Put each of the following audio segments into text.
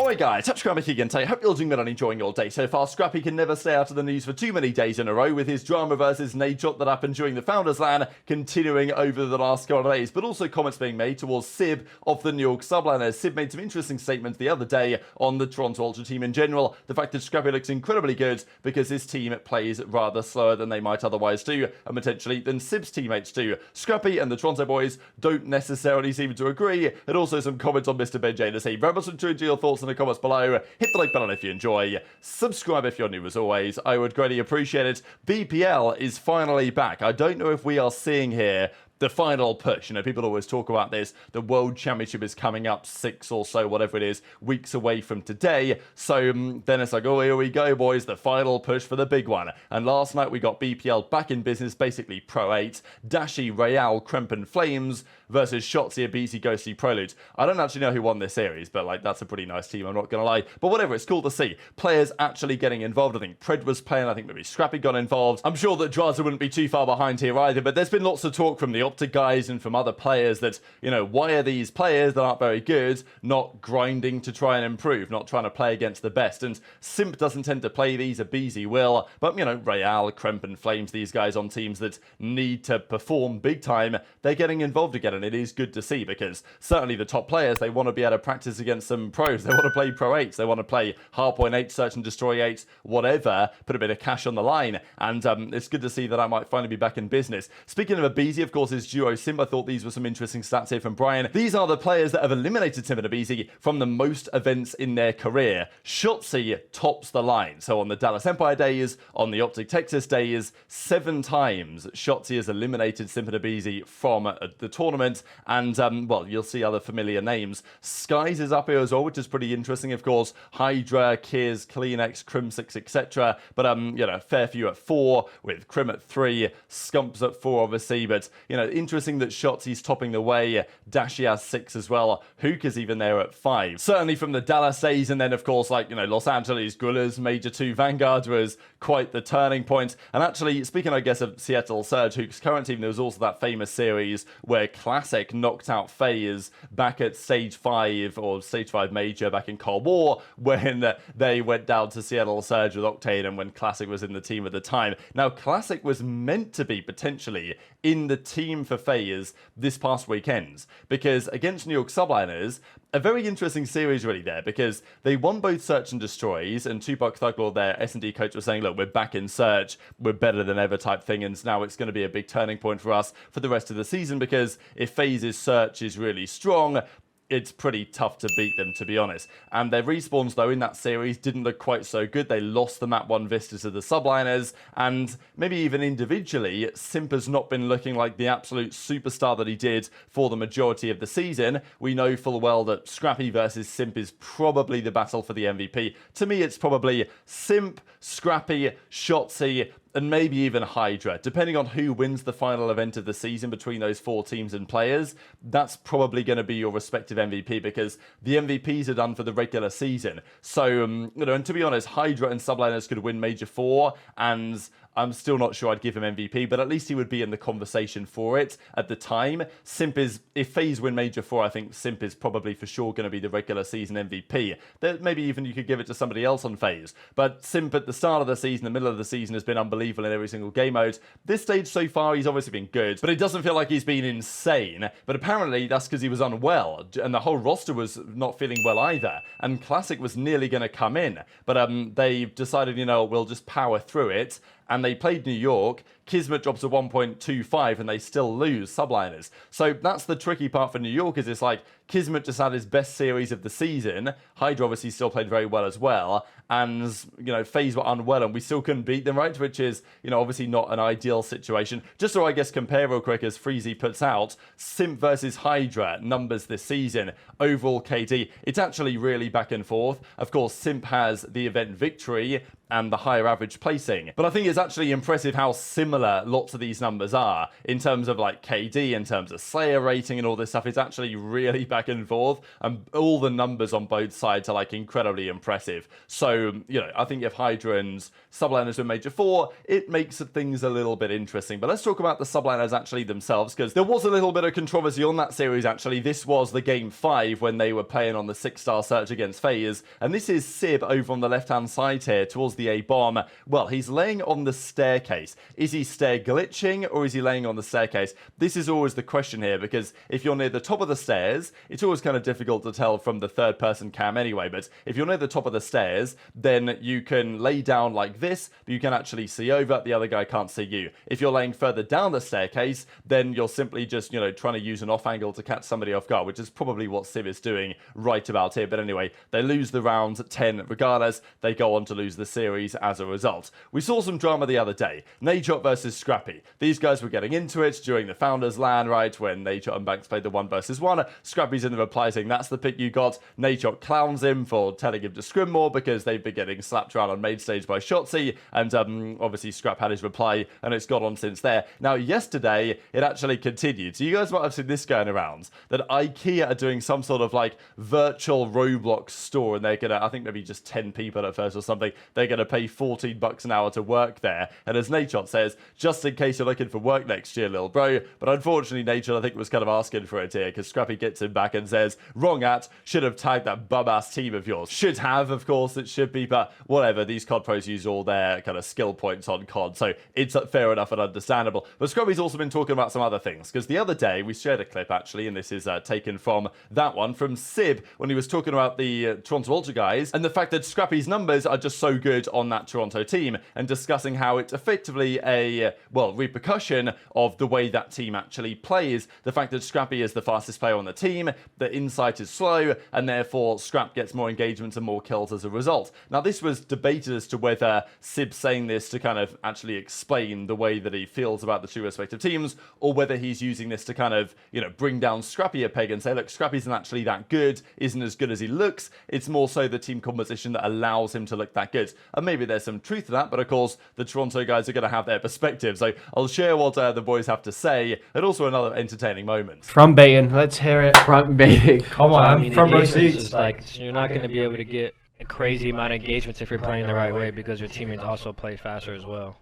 Alright guys, TacticalRab again today. Hope you're all doing well and enjoying your day so far. Scrappy can never stay out of the news for too many days in a row, with his drama versus Nadeshot that happened during the Founders LAN continuing over the last couple of days, but also comments being made towards Simp of the New York Subliners. Simp made some interesting statements the other day on the Toronto Ultra team in general. The fact that Scrappy looks incredibly good because his team plays rather slower than they might otherwise do, and potentially than Simp's teammates do. Scrappy and the Toronto boys don't necessarily seem to agree, and also some comments on Mr. BenJ to say, very much into your thoughts in the comments below. Hit the like button if you enjoy. Subscribe if you're new as always. I would greatly appreciate it. BPL is finally back. I don't know if we are seeing here the final push. You know, people always talk about this. The World Championship is coming up 6 or so, whatever it is, weeks away from today. So then it's like, oh, here we go, boys. The final push for the big one. And last night we got BPL back in business, basically Pro 8. Dashy, ReeaL, Kremp Flames versus Shotzzy, aBeZy, Ghostly, Prelude. I don't actually know who won this series, but like that's a pretty nice team, I'm not going to lie. But whatever, it's cool to see. Players actually getting involved. I think Pred was playing, I think maybe Scrappy got involved. I'm sure that Drazah wouldn't be too far behind here either, but there's been lots of talk from the OpTic guys and from other players that, you know, why are these players that aren't very good not grinding to try and improve, not trying to play against the best? And Simp doesn't tend to play these, aBeZy will, but you know, ReeaL, Kremp Flames, these guys on teams that need to perform big time, they're getting involved again, and it is good to see, because certainly the top players, they want to be able to practice against some pros, they want to play Pro 8s, they want to play Hardpoint 8, Search and Destroy 8, whatever, put a bit of cash on the line, and it's good to see that I might finally be back in business. Speaking of aBeZy, of course, his duo Simp, I thought these were some interesting stats here from Brian. These are the players that have eliminated Simp and aBeZy from the most events in their career. Shotzzy tops the line. So on the Dallas Empire days, on the OpTic Texas days, 7 times Shotzzy has eliminated Simp and aBeZy from the tournament, and well, you'll see other familiar names. Skyz is up here as well, which is pretty interesting, of course. HyDra, Kiz, CleanX, Crimsix, etc. But you know, fair few at 4, with Crim at 3, Scumps at 4, obviously. But you know, interesting that Shotzy's topping the way. Dashy has 6 as well. Hook is even there at 5. Certainly from the Dallas days, and then of course, like, you know, Los Angeles, Gullers, Major 2 Vanguard was quite the turning point. And actually, speaking, I guess, of Seattle Surge, Hook's current team, there was also that famous series where Classic knocked out FaZe back at Stage 5, or Stage 5 Major, back in Cold War, when they went down to Seattle Surge with Octane, and when Classic was in the team at the time. Now, Classic was meant to be potentially in the team for FaZe this past weekend, because against New York Subliners, a very interesting series really there, because they won both Search and Destroys, and Tupac Thuglord, their S&D coach, was saying, look, we're back in Search, we're better than ever type thing, and now it's going to be a big turning point for us for the rest of the season, because if FaZe's Search is really strong, it's pretty tough to beat them, to be honest. And their respawns, though, in that series didn't look quite so good. They lost the map 1 Vista to the Subliners, and maybe even individually, Simp has not been looking like the absolute superstar that he did for the majority of the season. We know full well that Scrappy versus Simp is probably the battle for the MVP. To me, it's probably Simp, Scrappy, Shotzzy, and maybe even HyDra. Depending on who wins the final event of the season between those 4 teams and players, that's probably going to be your respective MVP, because the MVPs are done for the regular season. So, you know, and to be honest, HyDra and Subliners could win Major 4, and I'm still not sure I'd give him MVP, but at least he would be in the conversation for it at the time. Simp is, if FaZe win Major 4, I think Simp is probably for sure going to be the regular season MVP. Maybe even you could give it to somebody else on FaZe. But Simp at the start of the season, the middle of the season, has been unbelievable in every single game mode. This stage so far, he's obviously been good, but it doesn't feel like he's been insane. But apparently that's because he was unwell, and the whole roster was not feeling well either. And Classic was nearly going to come in, but they decided, you know, we'll just power through it. And they played New York. Kismet drops a 1.25 and they still lose Subliners. So that's the tricky part for New York, is it's like Kismet just had his best series of the season. HyDra obviously still played very well as well. And, you know, FaZe were unwell and we still couldn't beat them, right? Which is, you know, obviously not an ideal situation. Just so I guess compare real quick, as Freezy puts out, Simp versus HyDra numbers this season. Overall KD, it's actually really back and forth. Of course, Simp has the event victory and the higher average placing. But I think it's actually impressive how similar similar lots of these numbers are in terms of like KD, in terms of Slayer rating and all this stuff. It's actually really back and forth, and all the numbers on both sides are like incredibly impressive. So, you know, I think if HyDra and Subliners were Major 4, it makes things a little bit interesting. But let's talk about the Subliners actually themselves, because there was a little bit of controversy on that series actually. This was the game 5 when they were playing on the 6-star search against FaZe, and this is Sib over on the left-hand side here towards the A bomb. Well, he's laying on the staircase. Is he stair glitching or is he laying on the staircase? This is always the question here, because if you're near the top of the stairs, it's always kind of difficult to tell from the third-person cam anyway, but if you're near the top of the stairs, then you can lay down like this, but you can actually see over, the other guy can't see you. If you're laying further down the staircase, then you're simply just, you know, trying to use an off angle to catch somebody off guard, which is probably what Sib is doing right about here. But anyway, they lose the round 10 regardless. They go on to lose the series as a result. We saw some drama the other day. Nadeshot versus Scrappy. These guys were getting into it during the Founders LAN, right, when Nadeshot and Banks played the 1 versus 1. Scrappy's in the reply saying that's the pick you got. Nadeshot clowns him for telling him to scrim more because they've been getting slapped around on main stage by Shotzzy, and obviously Scrap had his reply, and it's gone on since there. Now, yesterday, it actually continued. So you guys might have seen this going around, that IKEA are doing some sort of like virtual Roblox store, and they're gonna, I think maybe just 10 people at first or something, they're gonna pay $14 an hour to work there. And as Nadeshot says, just in case you're looking for work next year, little bro. But unfortunately, Nadeshot, I think, was kind of asking for it here, because Scrappy gets him back and says, wrong at, should have tagged that bum-ass team of yours. Should have, of course, it should be, but whatever. These COD pros use all their kind of skill points on COD, so it's fair enough and understandable. But Scrappy's also been talking about some other things, because the other day we shared a clip actually, and this is taken from that one from Sib when he was talking about the Toronto Ultra guys and the fact that Scrappy's numbers are just so good on that Toronto team, and discussing how it's effectively a, well, repercussion of the way that team actually plays. The fact that Scrappy is the fastest player on the team, the insight is slow, and therefore Scrap gets more engagement and more kills as a result. Now, this was debated as to whether Sib's saying this to kind of actually explain the way that he feels about the two respective teams, or whether he's using this to kind of, you know, bring down Scrappy a peg and say, look, Scrappy isn't actually that good, isn't as good as he looks. It's more so the team composition that allows him to look that good. And maybe there's some truth to that, but of course, the Toronto guys are going to have their perspective. So I'll share what the boys have to say, and also another entertaining moment. From baiting, let's hear it. Front baiting. Come on, I mean, from engagements receipts. is like, you're not going to be able to get a crazy amount of engagements if you're playing the right way, because your teammates also play faster as well,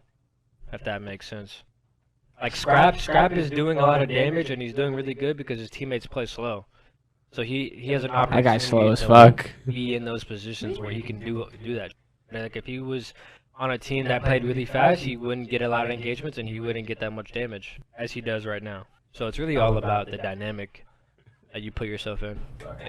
if that makes sense. Like Scrap is doing a lot of damage, and he's doing really good because his teammates play slow. So he has an opportunity. That guy's slow as fuck. Be in those positions where he can do that. Like if he was on a team that played really fast, he wouldn't get a lot of engagements and he wouldn't get that much damage as he does right now. So it's really all about the dynamic that you put yourself in.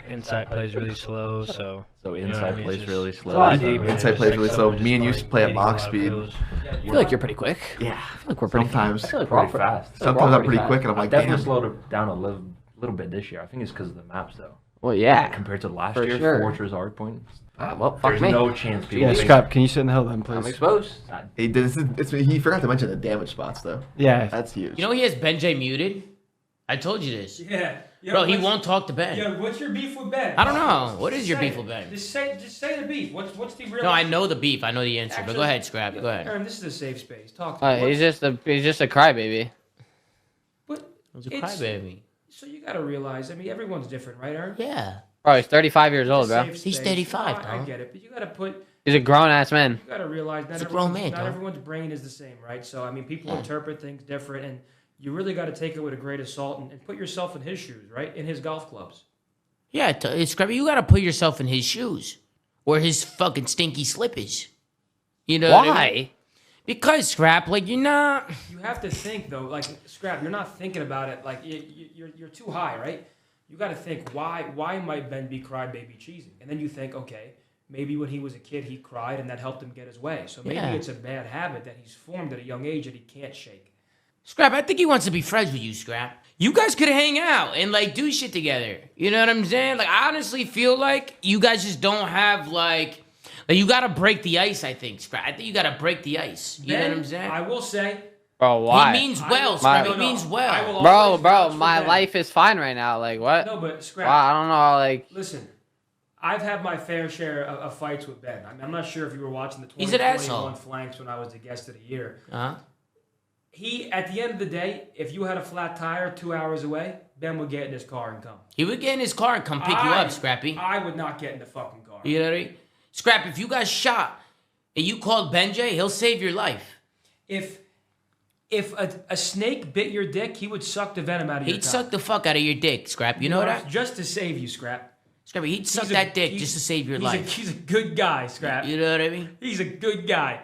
Insight plays really slow, so Insight plays really slow. Insight plays really slow. Me and you used to play at box speed. I feel like you're pretty quick. Yeah. I feel like we're pretty Sometimes. I feel like Pretty fast. Sometimes I'm pretty quick, and I'm like, Definitely damn. slowed it down a little bit this year. I think it's because of the maps, though. Well, yeah. Compared to last For year, sure. Fortress Hardpoint. Well, fuck There's me. no chance people Yeah, think- Scrap, can you sit in the hill then, I'm please? exposed. He forgot to mention the damage spots, though. Yeah. That's huge. You know he has BenJ muted? I told you this. Yeah. Bro, he won't talk to Ben. Yo, what's your beef with Ben? I don't know. What is your Say beef it. with Ben? Just say the beef. What's the real? No, I know the beef. I know the answer. But go ahead, Scrap. Go ahead. Aaron, this is a safe space. Talk to me. He's just a crybaby. But It was a it's- crybaby. So you gotta realize, I mean, everyone's different, right, Aaron? Yeah. Bro, he's 35 years old, It's a bro. safe He's space. 35, No, I dog. get it, but you gotta put. He's a grown ass man. You gotta realize He's a grown man, not dog. everyone's brain is the same, right? So I mean, people interpret things different, and you really got to take it with a grain of salt and put yourself in his shoes, right? In his golf clubs. Yeah, Scrappy, you gotta put yourself in his shoes. Or his fucking stinky slippers. You know what I mean? Why? Because, Scrap, like, you're not... You have to think though, like Scrap. You're not thinking about it like you're too high, right? You got to think why might Ben be crybaby cheesing, and then you think, okay, maybe when he was a kid he cried and that helped him get his way. So maybe Yeah. it's a bad habit that he's formed at a young age that he can't shake. Scrap, I think he wants to be friends with you, Scrap. You guys could hang out and, like, do shit together. You know what I'm saying? Like, I honestly feel like you guys just don't have, like you gotta break the ice, I think, Scrap. I think you gotta break the ice. You know what I'm saying? I will say, Bro, why? He means well, I Scrap. will- He no, means I well. will Bro, always vouch for my Ben. life is fine right now. Like, what? No, but Scrap. Wow, I don't know, like... Listen, I've had my fair share of fights with Ben. I mean, I'm not sure if you were watching the He's an 2021 asshole. flanks when I was the guest of the year. Uh-huh. at the end of the day, if you had a flat tire 2 hours away, Ben would get in his car and come. He would get in his car and come pick you up, Scrappy. I would not get in the fucking car. You know what I mean? Scrappy, if you got shot and you called BenJ, he'll save your life. If a snake bit your dick, he would suck the venom out of your He'd cock. suck the fuck out of your dick, Scrap. You know that? Just to save you, Scrap. Scrappy, he'd suck that dick just to save your life. He's a good guy, Scrap. You know what I mean? He's a good guy.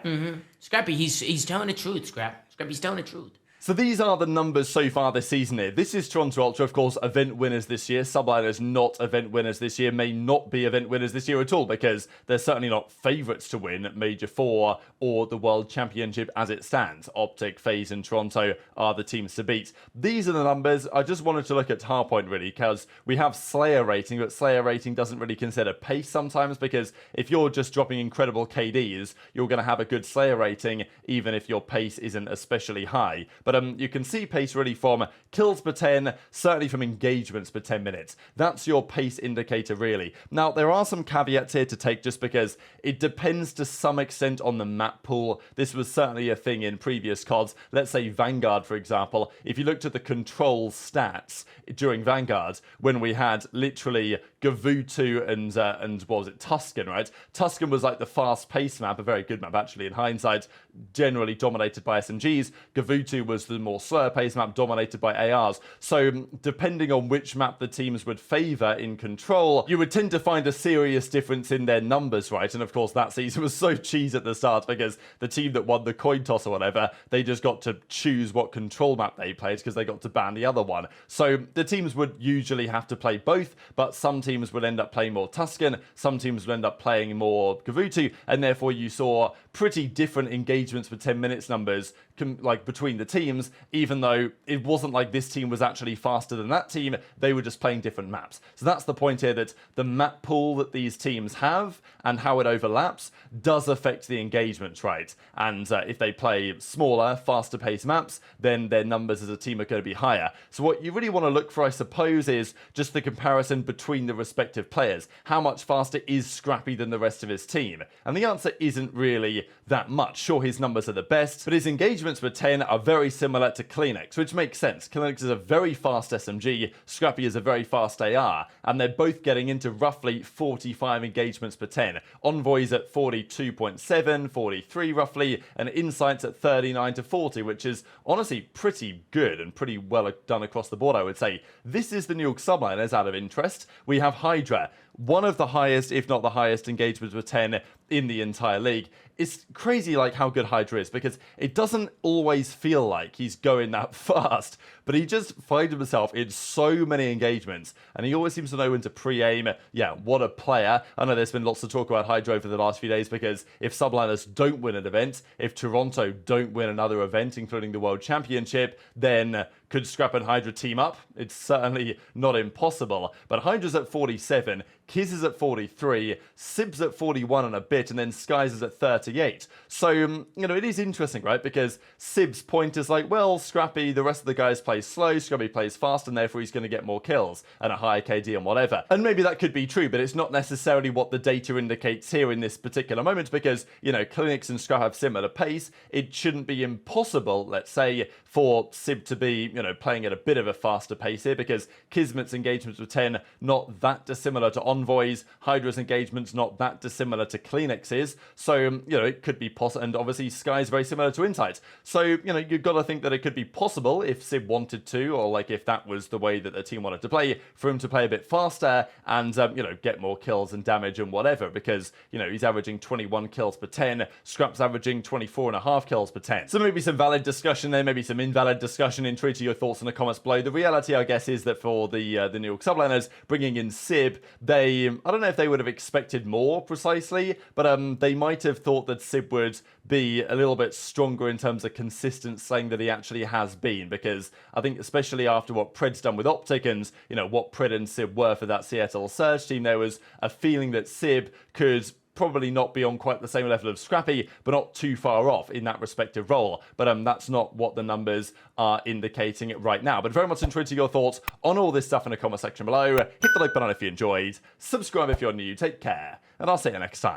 Scrappy, he's telling the truth, Scrap. Scrappy, he's telling the truth. So these are the numbers so far this season here. This is Toronto Ultra, of course, event winners this year. Subliners not event winners this year, may not be event winners this year at all because they're certainly not favourites to win Major 4 or the World Championship as it stands. OpTic, FaZe and Toronto are the teams to beat. These are the numbers. I just wanted to look at Hardpoint really because we have Slayer rating, but Slayer rating doesn't really consider pace sometimes because if you're just dropping incredible KDs, you're going to have a good Slayer rating even if your pace isn't especially high. But you can see pace really from kills per 10, certainly from engagements per 10 minutes. That's your pace indicator really. Now, there are some caveats here to take just because it depends to some extent on the map pool. This was certainly a thing in previous CODs. Let's say Vanguard, for example. If you looked at the control stats during Vanguard, when we had literally Gavutu and what was it, Tuscan, right? Tuscan was like the fast-paced map, a very good map actually in hindsight, generally dominated by SMGs. Gavutu was the more slower-paced map dominated by ARs. So depending on which map the teams would favour in control, you would tend to find a serious difference in their numbers, right? And of course that season was so cheese at the start because the team that won the coin toss or whatever, they just got to choose what control map they played because they got to ban the other one. So the teams would usually have to play both, but some teams would end up playing more Tuscan, some teams would end up playing more Gavutu, and therefore you saw pretty different engagements for 10 minutes numbers like between the teams, even though it wasn't like this team was actually faster than that team, they were just playing different maps. So that's the point here, that the map pool that these teams have and how it overlaps does affect the engagements, right? And if they play smaller, faster paced maps, then their numbers as a team are going to be higher. So what you really want to look for, I suppose, is just the comparison between the respective players. How much faster is Scrappy than the rest of his team? And the answer isn't really that much. Sure, his numbers are the best, but his engagements per 10 are very similar to CleanX, which makes sense. CleanX is a very fast SMG, Scrappy is a very fast AR, and they're both getting into roughly 45 engagements per 10. Envoy's at 42.7, 43 roughly, and Insight's at 39 to 40, which is honestly pretty good and pretty well done across the board, I would say. This is the New York Subliners out of interest. We have HyDra, one of the highest, if not the highest, engagements per 10 in the entire league. It's crazy like how good HyDra is because it doesn't always feel like he's going that fast, but he just finds himself in so many engagements and he always seems to know when to pre-aim. Yeah, what a player. I know there's been lots to talk about HyDra over the last few days because if Subliners don't win an event, if Toronto don't win another event, including the World Championship, then could Scrap and HyDra team up? It's certainly not impossible, but HyDra's at 47, Kiz is at 43, Simp's at 41 and a bit, and then Skyz is at 38. So, you know, it is interesting, right? Because Sib's point is like, well, Scrappy, the rest of the guys play slow, Scrappy plays fast, and therefore he's going to get more kills and a higher KD and whatever. And maybe that could be true, but it's not necessarily what the data indicates here in this particular moment because, you know, CleanX and Scrap have similar pace. It shouldn't be impossible, let's say, for Sib to be, you know, playing at a bit of a faster pace here because Kismet's engagements with 10 not that dissimilar to Envoy's, HyDra's engagements not that dissimilar to CleanX's, so, you know, it could be possible, and obviously Sky's very similar to Insight. So, you know, you've got to think that it could be possible if Sib wanted to, or like if that was the way that the team wanted to play, for him to play a bit faster and, you know, get more kills and damage and whatever, because, you know, he's averaging 21 kills per 10, Scrap's averaging 24.5 kills per 10. So maybe some valid discussion there, maybe some invalid discussion. Intrigued to your thoughts in the comments below. The reality, I guess, is that for the New York Subliners bringing in Sib, they, I don't know if they would have expected more precisely, but they might have thought that Sib would be a little bit stronger in terms of consistent slaying that he actually has been, because I think especially after what Pred's done with OpTic and, you know, what Pred and Sib were for that Seattle Surge team, there was a feeling that Sib could probably not be on quite the same level of Scrappy, but not too far off in that respective role. But that's not what the numbers are indicating right now. But very much intrigued to your thoughts on all this stuff in the comment section below. Hit the like button if you enjoyed, subscribe if you're new, take care, and I'll see you next time.